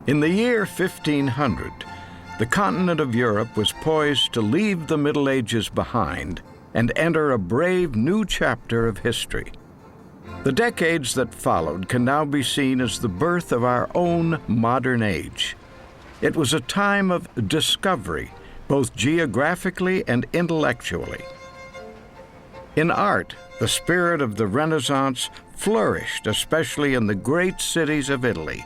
In the year 1500, the continent of Europe was poised to leave the Middle Ages behind and enter a brave new chapter of history. The decades that followed can now be seen as the birth of our own modern age. It was a time of discovery, both geographically and intellectually. In art, the spirit of the Renaissance flourished, especially in the great cities of Italy.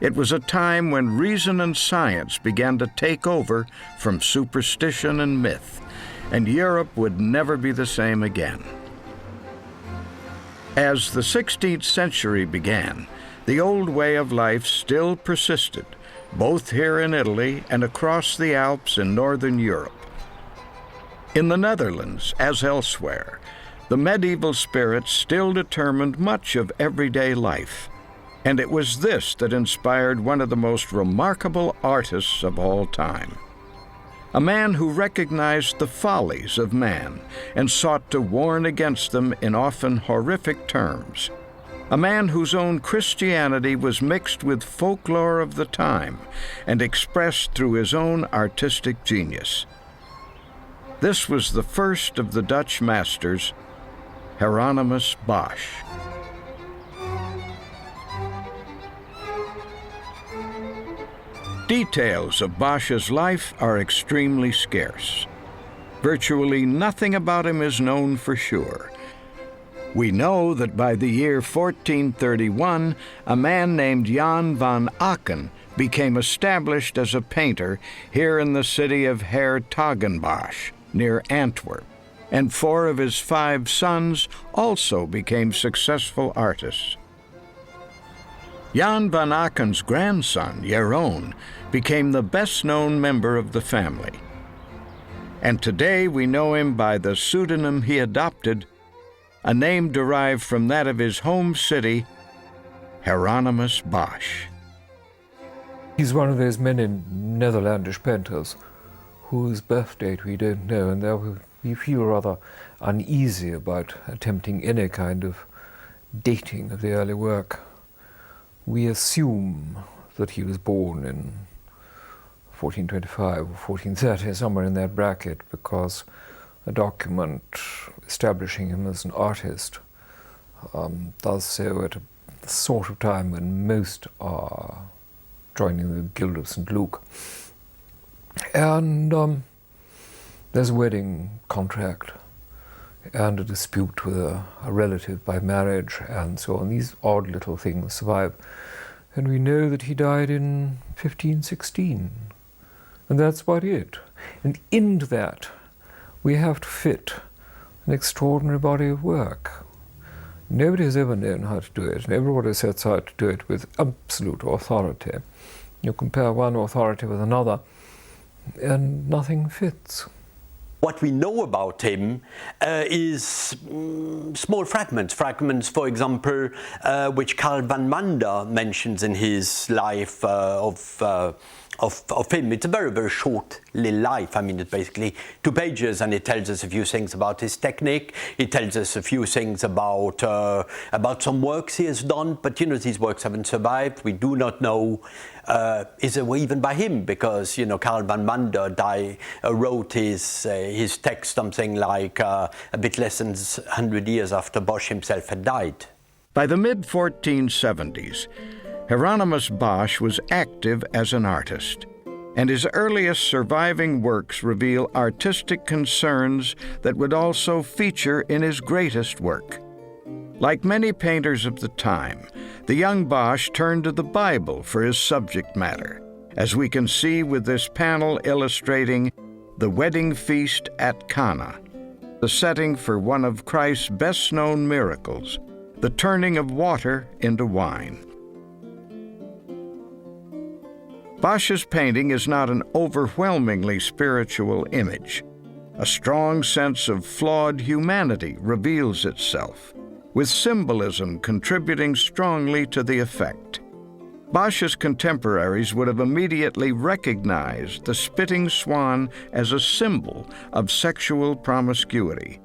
It was a time when reason and science began to take over from superstition and myth, and Europe would never be the same again. As the 16th century began, the old way of life still persisted, both here in Italy and across the Alps in northern Europe. In the Netherlands, as elsewhere, the medieval spirit still determined much of everyday life, and it was this that inspired one of the most remarkable artists of all time. A man who recognized the follies of man and sought to warn against them in often horrific terms. A man whose own Christianity was mixed with folklore of the time and expressed through his own artistic genius. This was the first of the Dutch masters, Hieronymus Bosch. Details of Bosch's life are extremely scarce. Virtually nothing about him is known for sure. We know that by the year 1431, a man named Jan van Aken became established as a painter here in the city of Hertogenbosch, near Antwerp, and 4 of his 5 sons also became successful artists. Jan van Aken's grandson, Jeroen, became the best-known member of the family. And today we know him by the pseudonym he adopted, a name derived from that of his home city, Hieronymus Bosch. He's one of those many Netherlandish painters whose birth date we don't know, and therefore we feel rather uneasy about attempting any kind of dating of the early work. We assume that he was born in 1425 or 1430, somewhere in that bracket, because a document establishing him as an artist does so at the sort of time when most are joining the Guild of St. Luke. And there's a wedding contract and a dispute with a relative by marriage and so on. These odd little things survive. And we know that he died in 1516. And that's about it. And into that, we have to fit an extraordinary body of work. Nobody has ever known how to do it, and everybody sets out to do it with absolute authority. You compare one authority with another, and nothing fits. What we know about him is small fragments, for example, which Carl van Mander mentions in his life of him. It's a very, very short little life. I mean, it's basically 2 pages, and it tells us a few things about his technique. It tells us a few things about some works he has done, but you know, these works haven't survived. We do not know is it even by him, because you know, Carl van Mander wrote his text something like a bit less than 100 years after Bosch himself had died. By the mid-1470s, Hieronymus Bosch was active as an artist, and his earliest surviving works reveal artistic concerns that would also feature in his greatest work. Like many painters of the time, the young Bosch turned to the Bible for his subject matter, as we can see with this panel illustrating the wedding feast at Cana, the setting for one of Christ's best-known miracles, the turning of water into wine. Bosch's painting is not an overwhelmingly spiritual image. A strong sense of flawed humanity reveals itself, with symbolism contributing strongly to the effect. Bosch's contemporaries would have immediately recognized the spitting swan as a symbol of sexual promiscuity.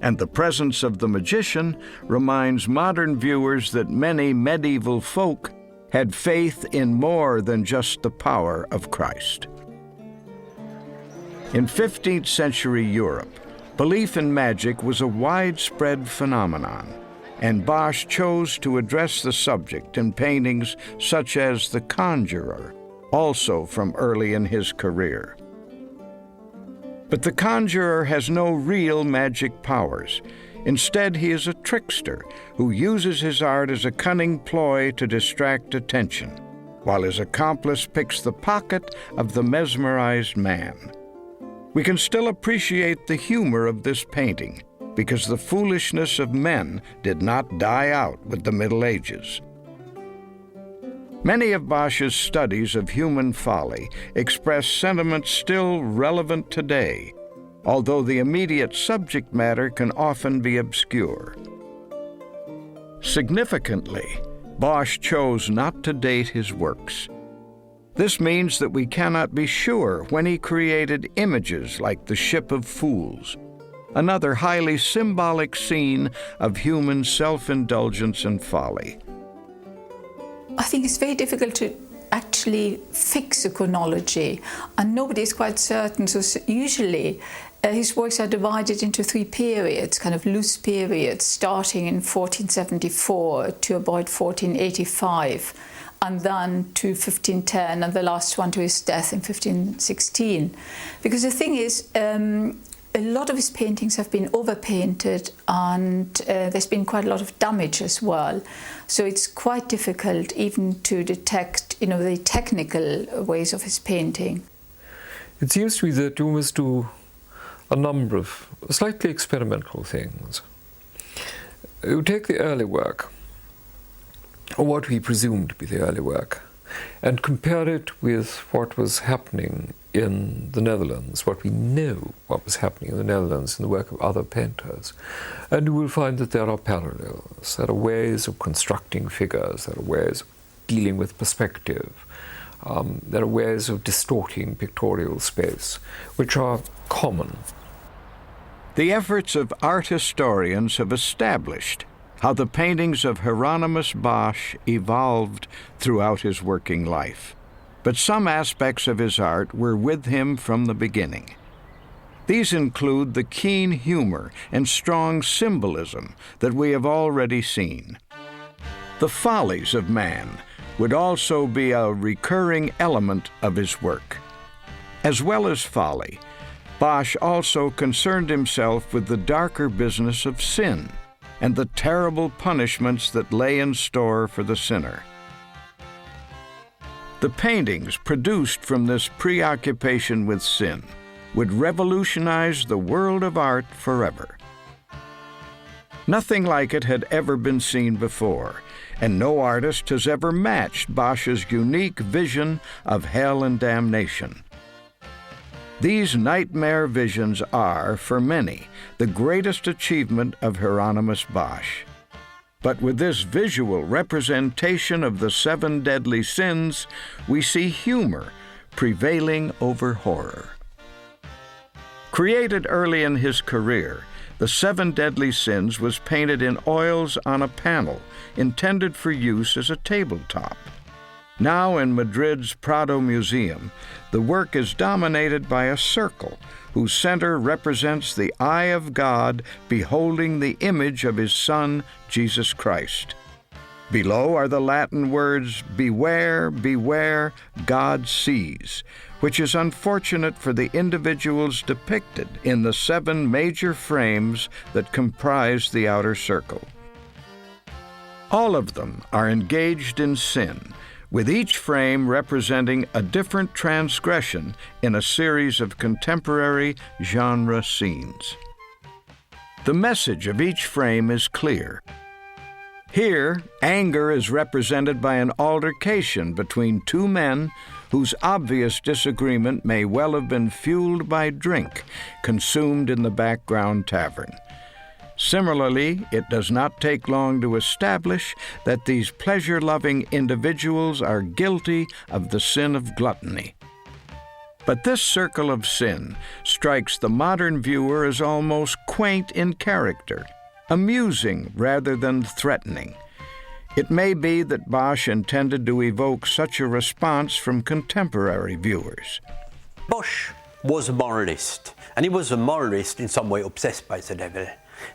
And the presence of the magician reminds modern viewers that many medieval folk had faith in more than just the power of Christ. In 15th century Europe, belief in magic was a widespread phenomenon, and Bosch chose to address the subject in paintings such as The Conjurer, also from early in his career. But the conjurer has no real magic powers. Instead, he is a trickster who uses his art as a cunning ploy to distract attention, while his accomplice picks the pocket of the mesmerized man. We can still appreciate the humor of this painting because the foolishness of men did not die out with the Middle Ages. Many of Bosch's studies of human folly express sentiments still relevant today, although the immediate subject matter can often be obscure. Significantly, Bosch chose not to date his works. This means that we cannot be sure when he created images like the Ship of Fools, another highly symbolic scene of human self-indulgence and folly. I think it's very difficult to actually fix a chronology, and nobody is quite certain. So usually his works are divided into three periods, kind of loose periods, starting in 1474 to about 1485, and then to 1510, and the last one to his death in 1516. Because the thing is, a lot of his paintings have been overpainted, and there's been quite a lot of damage as well. So it's quite difficult even to detect, the technical ways of his painting. It seems to me that you must do a number of slightly experimental things. You take the early work, or what we presume to be the early work, and compare it with what was happening in the Netherlands, what we know what was happening in the Netherlands in the work of other painters. And you will find that there are parallels. There are ways of constructing figures, there are ways of dealing with perspective, there are ways of distorting pictorial space, which are common. The efforts of art historians have established how the paintings of Hieronymus Bosch evolved throughout his working life. But some aspects of his art were with him from the beginning. These include the keen humor and strong symbolism that we have already seen. The follies of man would also be a recurring element of his work. As well as folly, Bosch also concerned himself with the darker business of sin and the terrible punishments that lay in store for the sinner. The paintings produced from this preoccupation with sin would revolutionize the world of art forever. Nothing like it had ever been seen before, and no artist has ever matched Bosch's unique vision of hell and damnation. These nightmare visions are, for many, the greatest achievement of Hieronymus Bosch. But with this visual representation of the 7 deadly sins, we see humor prevailing over horror. Created early in his career, the 7 deadly sins was painted in oils on a panel, intended for use as a tabletop. Now in Madrid's Prado Museum, the work is dominated by a circle whose center represents the eye of God beholding the image of his Son, Jesus Christ. Below are the Latin words, "Beware, beware, God sees," which is unfortunate for the individuals depicted in the 7 major frames that comprise the outer circle. All of them are engaged in sin, with each frame representing a different transgression in a series of contemporary genre scenes. The message of each frame is clear. Here, anger is represented by an altercation between 2 men whose obvious disagreement may well have been fueled by drink consumed in the background tavern. Similarly, it does not take long to establish that these pleasure-loving individuals are guilty of the sin of gluttony. But this circle of sin strikes the modern viewer as almost quaint in character, amusing rather than threatening. It may be that Bosch intended to evoke such a response from contemporary viewers. Bosch was a moralist, and he was a moralist in some way obsessed by the devil.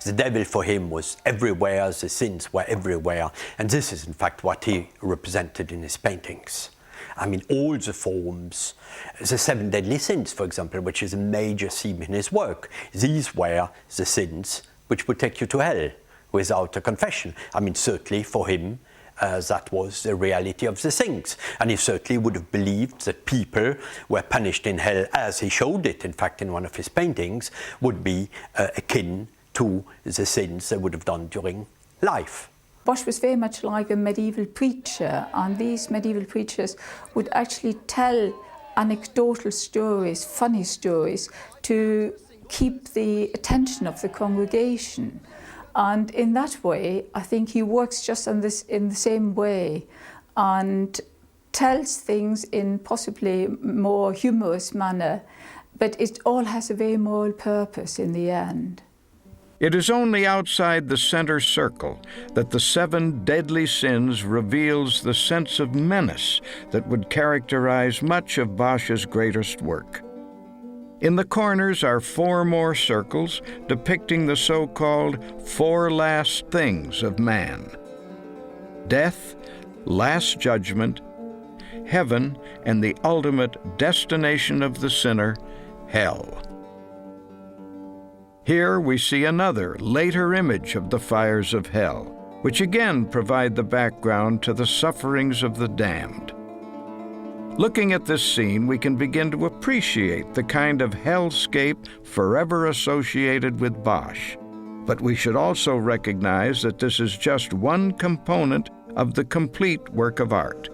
The devil for him was everywhere, the sins were everywhere, and this is in fact what he represented in his paintings. I mean, all the forms, the 7 deadly sins, for example, which is a major theme in his work, these were the sins which would take you to hell without a confession. I mean, certainly for him, that was the reality of the things. And he certainly would have believed that people were punished in hell, as he showed it, in fact, in one of his paintings, would be akin to the sins they would have done during life. Bosch was very much like a medieval preacher, and these medieval preachers would actually tell anecdotal stories, funny stories, to keep the attention of the congregation. And in that way, I think he works just in the same way and tells things in possibly more humorous manner, but it all has a very moral purpose in the end. It is only outside the center circle that the 7 deadly sins reveals the sense of menace that would characterize much of Bosch's greatest work. In the corners are 4 more circles depicting the so-called 4 last things of man: death, last judgment, heaven, and the ultimate destination of the sinner, hell. Here we see another, later image of the fires of hell, which again provide the background to the sufferings of the damned. Looking at this scene, we can begin to appreciate the kind of hellscape forever associated with Bosch. But we should also recognize that this is just one component of the complete work of art.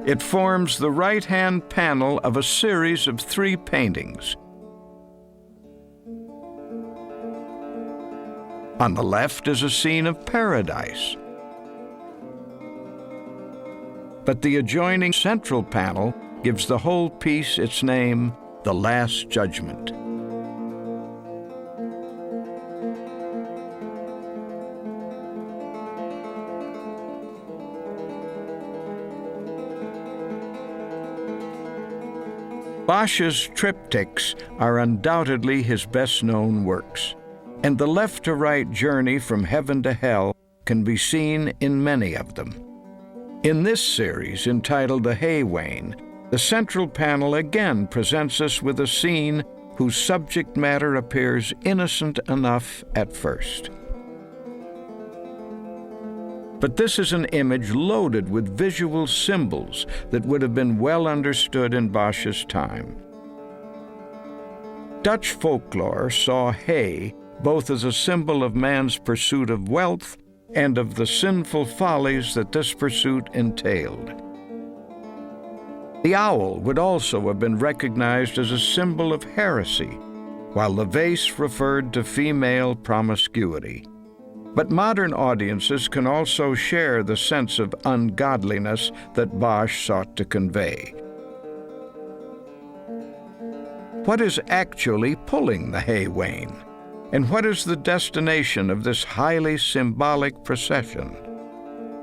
It forms the right-hand panel of a series of 3 paintings. On the left is a scene of paradise. But the adjoining central panel gives the whole piece its name, The Last Judgment. Bosch's triptychs are undoubtedly his best-known works, and the left-to-right journey from heaven to hell can be seen in many of them. In this series, entitled The Hay Wain, the central panel again presents us with a scene whose subject matter appears innocent enough at first. But this is an image loaded with visual symbols that would have been well understood in Bosch's time. Dutch folklore saw hay both as a symbol of man's pursuit of wealth and of the sinful follies that this pursuit entailed. The owl would also have been recognized as a symbol of heresy, while the vase referred to female promiscuity. But modern audiences can also share the sense of ungodliness that Bosch sought to convey. What is actually pulling the hay wain? And what is the destination of this highly symbolic procession?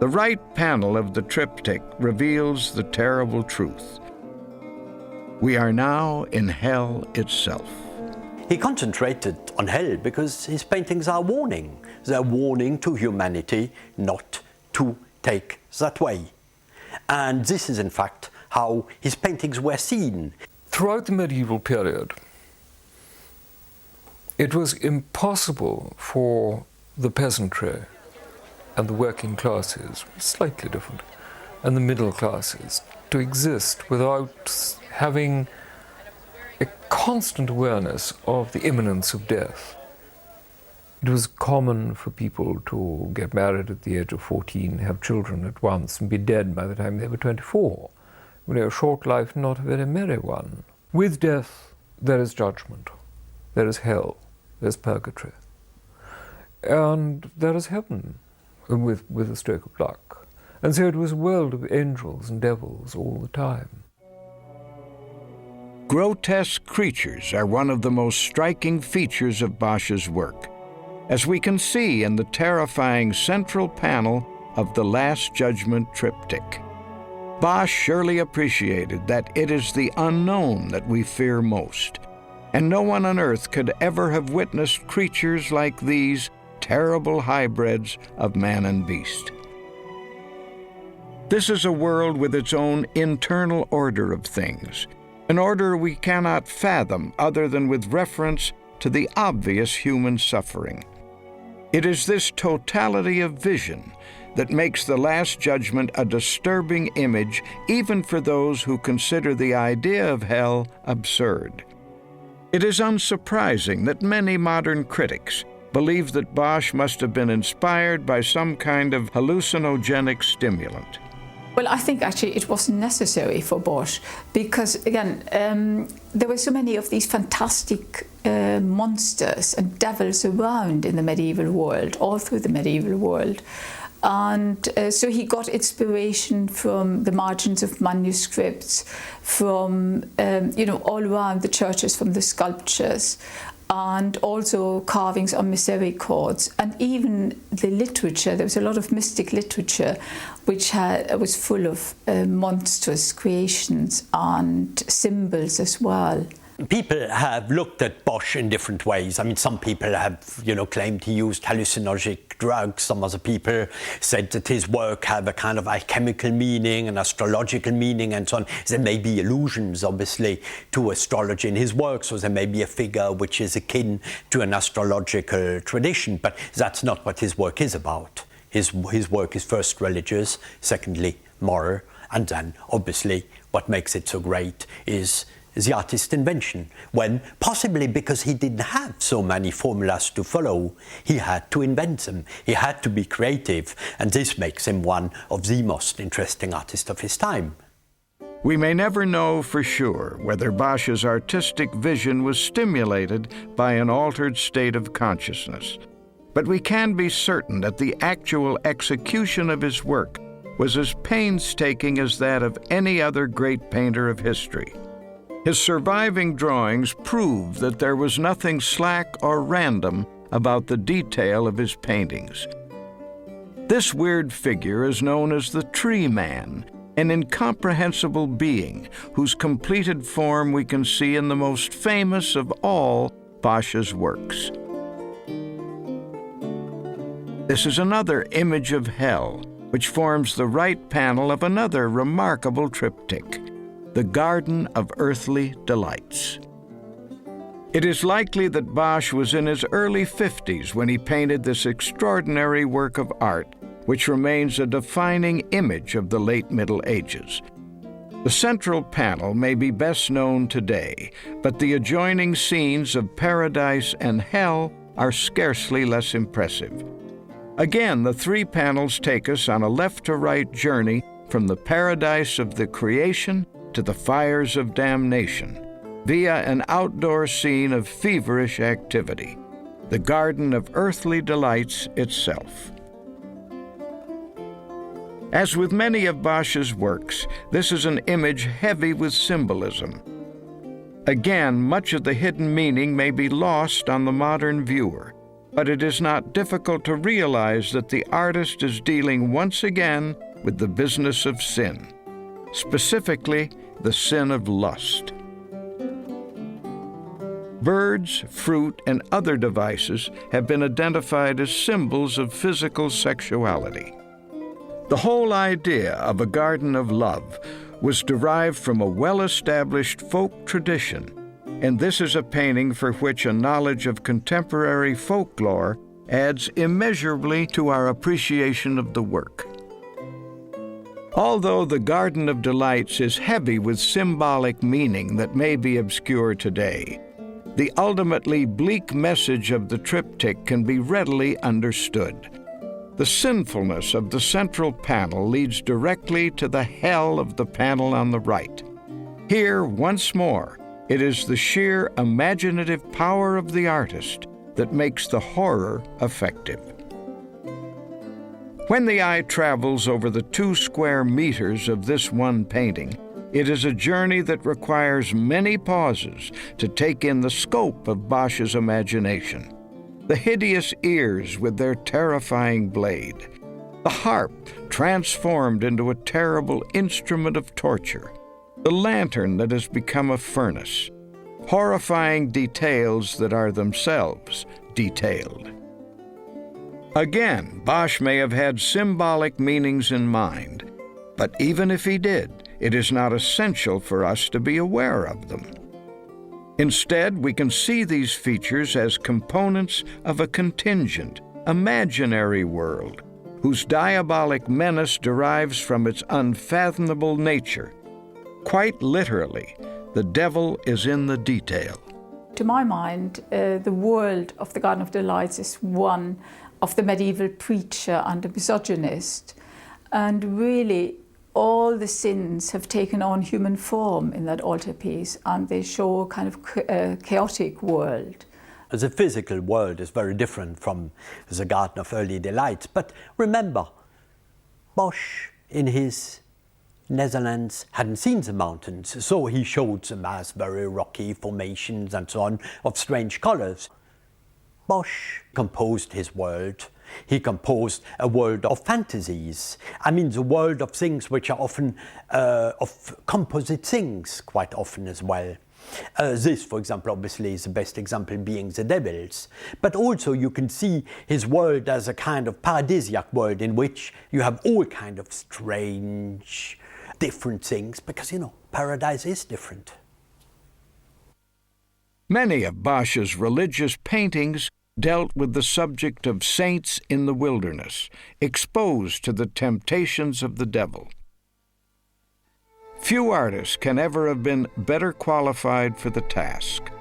The right panel of the triptych reveals the terrible truth. We are now in hell itself. He concentrated on hell because his paintings are warning. They're warning to humanity not to take that way. And this is in fact how his paintings were seen. Throughout the medieval period, it was impossible for the peasantry and the working classes, slightly different, and the middle classes to exist without having a constant awareness of the imminence of death. It was common for people to get married at the age of 14, have children at once, and be dead by the time they were 24. A short life, not a very merry one. With death, there is judgment, there is hell, there's purgatory, and there is heaven with a stroke of luck. And so it was a world of angels and devils all the time. Grotesque creatures are one of the most striking features of Bosch's work. as we can see in the terrifying central panel of the Last Judgment triptych. Bosch surely appreciated that it is the unknown that we fear most, and no one on earth could ever have witnessed creatures like these terrible hybrids of man and beast. This is a world with its own internal order of things, an order we cannot fathom other than with reference to the obvious human suffering. It is this totality of vision that makes the Last Judgment a disturbing image even for those who consider the idea of hell absurd. It is unsurprising that many modern critics believe that Bosch must have been inspired by some kind of hallucinogenic stimulant. Well, I think actually it wasn't necessary for Bosch because, again, there were so many of these fantastic monsters and devils around in the medieval world, all through the medieval world. And so he got inspiration from the margins of manuscripts, from, all around the churches, from the sculptures, and also carvings on misericords, and even the literature. There was a lot of mystic literature which was full of monstrous creations and symbols as well. People have looked at Bosch in different ways. I mean, some people have, claimed he used hallucinogenic drugs. Some other people said that his work had a kind of alchemical meaning, an astrological meaning, and so on. There may be allusions, obviously, to astrology in his work, so there may be a figure which is akin to an astrological tradition, but that's not what his work is about. His work is first religious, secondly moral, and then, obviously, what makes it so great is the artist's invention, when, possibly because he didn't have so many formulas to follow, he had to invent them. He had to be creative, and this makes him one of the most interesting artists of his time. We may never know for sure whether Bosch's artistic vision was stimulated by an altered state of consciousness, but we can be certain that the actual execution of his work was as painstaking as that of any other great painter of history. His surviving drawings prove that there was nothing slack or random about the detail of his paintings. This weird figure is known as the Tree Man, an incomprehensible being whose completed form we can see in the most famous of all Bosch's works. This is another image of hell, which forms the right panel of another remarkable triptych, the Garden of Earthly Delights. It is likely that Bosch was in his early 50s when he painted this extraordinary work of art, which remains a defining image of the late Middle Ages. The central panel may be best known today, but the adjoining scenes of paradise and hell are scarcely less impressive. Again, the three panels take us on a left-to-right journey from the paradise of the creation to the fires of damnation, via an outdoor scene of feverish activity, the Garden of Earthly Delights itself. As with many of Bosch's works, this is an image heavy with symbolism. Again, much of the hidden meaning may be lost on the modern viewer, but it is not difficult to realize that the artist is dealing once again with the business of sin, specifically the sin of lust. Birds, fruit, and other devices have been identified as symbols of physical sexuality. The whole idea of a garden of love was derived from a well-established folk tradition, and this is a painting for which a knowledge of contemporary folklore adds immeasurably to our appreciation of the work. Although the Garden of Delights is heavy with symbolic meaning that may be obscure today, the ultimately bleak message of the triptych can be readily understood. The sinfulness of the central panel leads directly to the hell of the panel on the right. Here, once more, it is the sheer imaginative power of the artist that makes the horror effective. When the eye travels over the 2 square meters of this one painting, it is a journey that requires many pauses to take in the scope of Bosch's imagination. the hideous ears with their terrifying blade, the harp transformed into a terrible instrument of torture, the lantern that has become a furnace, horrifying details that are themselves detailed. Again, Bosch may have had symbolic meanings in mind, but even if he did, it is not essential for us to be aware of them. Instead, we can see these features as components of a contingent, imaginary world, whose diabolic menace derives from its unfathomable nature. Quite literally, the devil is in the detail. To my mind, the world of the Garden of Delights is one of the medieval preacher and the misogynist, and really all the sins have taken on human form in that altarpiece, and they show a kind of chaotic world. The physical world is very different from the Garden of Early Delights. But remember, Bosch in his Netherlands hadn't seen the mountains, so he showed them as very rocky formations and so on of strange colors. Bosch composed his world. He composed a world of fantasies. I mean, the world of things which are often, of composite things quite often as well. This, for example, obviously is the best example being the devils. But also you can see his world as a kind of paradisiac world in which you have all kind of strange, different things, because, you know, paradise is different. Many of Bosch's religious paintings dealt with the subject of saints in the wilderness, exposed to the temptations of the devil. Few artists can ever have been better qualified for the task.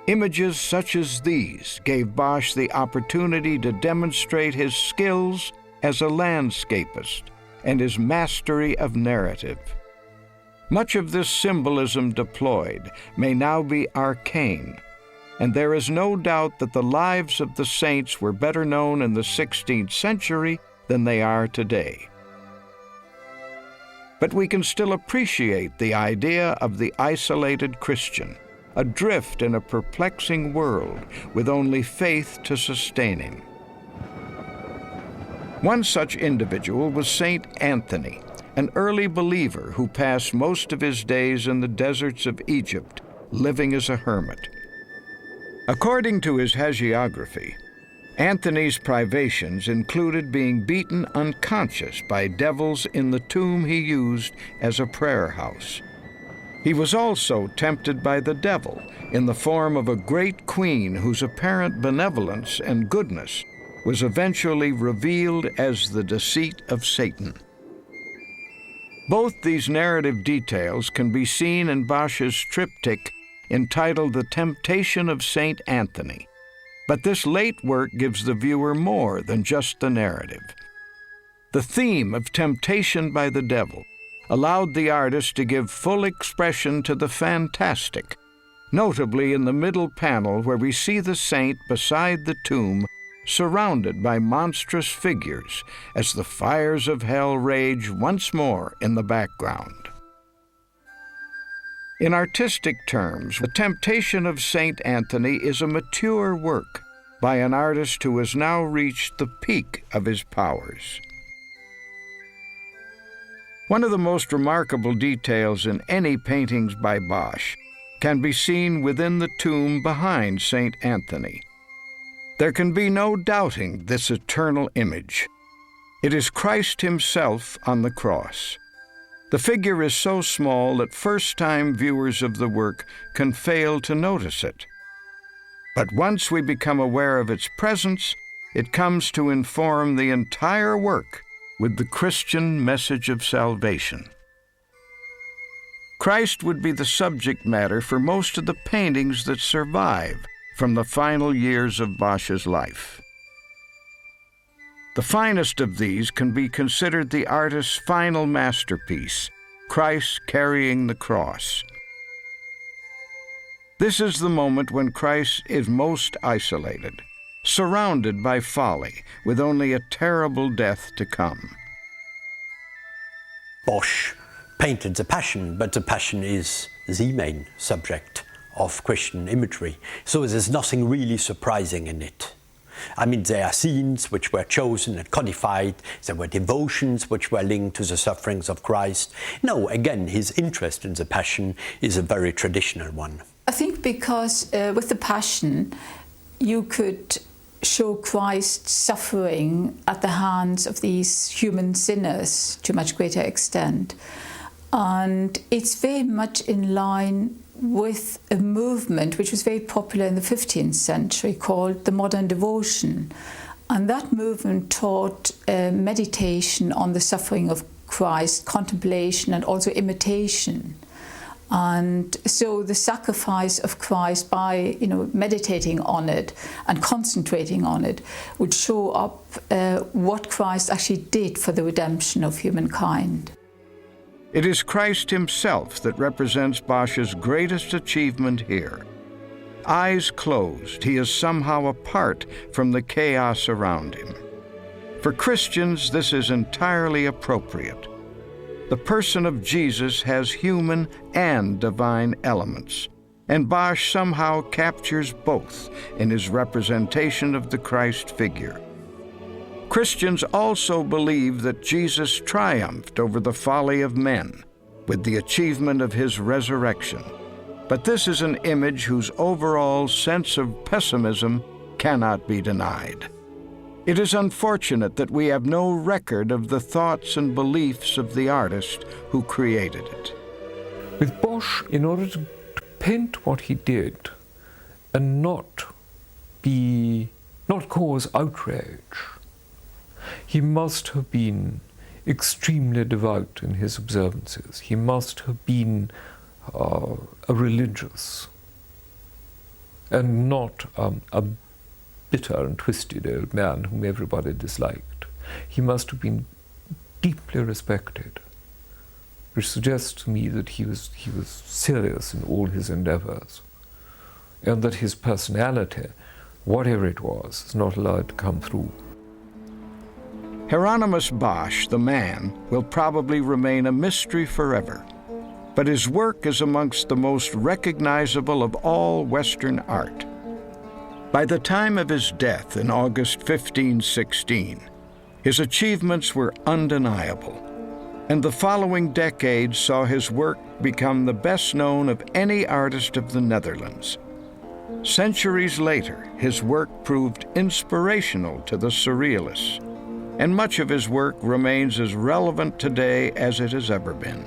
Images such as these gave Bosch the opportunity to demonstrate his skills as a landscapist and his mastery of narrative. Much of this symbolism deployed may now be arcane, and there is no doubt that the lives of the saints were better known in the 16th century than they are today. But we can still appreciate the idea of the isolated Christian, adrift in a perplexing world with only faith to sustain him. One such individual was Saint Anthony, an early believer who passed most of his days in the deserts of Egypt, living as a hermit. According to his hagiography, Anthony's privations included being beaten unconscious by devils in the tomb he used as a prayer house. He was also tempted by the devil in the form of a great queen whose apparent benevolence and goodness was eventually revealed as the deceit of Satan. Both these narrative details can be seen in Bosch's triptych entitled The Temptation of Saint Anthony. But this late work gives the viewer more than just the narrative. The theme of temptation by the devil allowed the artist to give full expression to the fantastic, notably in the middle panel where we see the saint beside the tomb, surrounded by monstrous figures as the fires of hell rage once more in the background. In artistic terms, The Temptation of Saint Anthony is a mature work by an artist who has now reached the peak of his powers. One of the most remarkable details in any paintings by Bosch can be seen within the tomb behind Saint Anthony. There can be no doubting this eternal image. It is Christ himself on the cross. The figure is so small that first-time viewers of the work can fail to notice it. But once we become aware of its presence, it comes to inform the entire work with the Christian message of salvation. Christ would be the subject matter for most of the paintings that survive from the final years of Bosch's life. The finest of these can be considered the artist's final masterpiece, Christ carrying the cross. This is the moment when Christ is most isolated, surrounded by folly, with only a terrible death to come. Bosch painted the Passion, but the Passion is the main subject of Christian imagery, so there's nothing really surprising in it. there are scenes which were chosen and codified. There were devotions which were linked to the sufferings of Christ. No, again, his interest in the Passion is a very traditional one. I think because with the Passion, you could show Christ suffering at the hands of these human sinners to a much greater extent. And it's very much in line with a movement which was very popular in the 15th century called the modern devotion. And that movement taught meditation on the suffering of Christ, contemplation and also imitation. And so the sacrifice of Christ, by meditating on it and concentrating on it, would show up what Christ actually did for the redemption of humankind. It is Christ himself that represents Bosch's greatest achievement here. Eyes closed, he is somehow apart from the chaos around him. For Christians, this is entirely appropriate. The person of Jesus has human and divine elements, and Bosch somehow captures both in his representation of the Christ figure. Christians also believe that Jesus triumphed over the folly of men with the achievement of his resurrection. But this is an image whose overall sense of pessimism cannot be denied. It is unfortunate that we have no record of the thoughts and beliefs of the artist who created it. With Bosch, in order to paint what he did and not cause outrage, he must have been extremely devout in his observances. He must have been a religious and not a bitter and twisted old man whom everybody disliked. He must have been deeply respected, which suggests to me that he was serious in all his endeavors, and that his personality, whatever it was not allowed to come through. Hieronymus Bosch, the man, will probably remain a mystery forever, but his work is amongst the most recognizable of all Western art. By the time of his death in August 1516, his achievements were undeniable, and the following decades saw his work become the best known of any artist of the Netherlands. Centuries later, his work proved inspirational to the Surrealists, and much of his work remains as relevant today as it has ever been.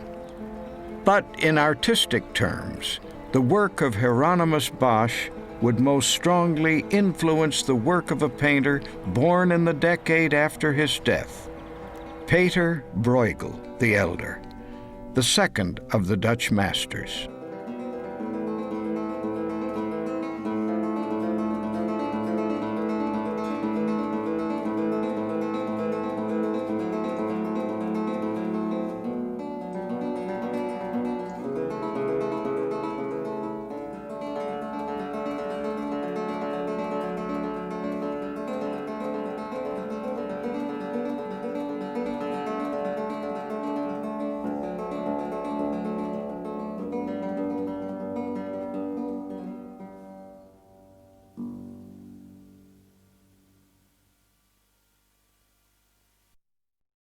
But in artistic terms, the work of Hieronymus Bosch would most strongly influence the work of a painter born in the decade after his death, Peter Bruegel the Elder, the second of the Dutch masters.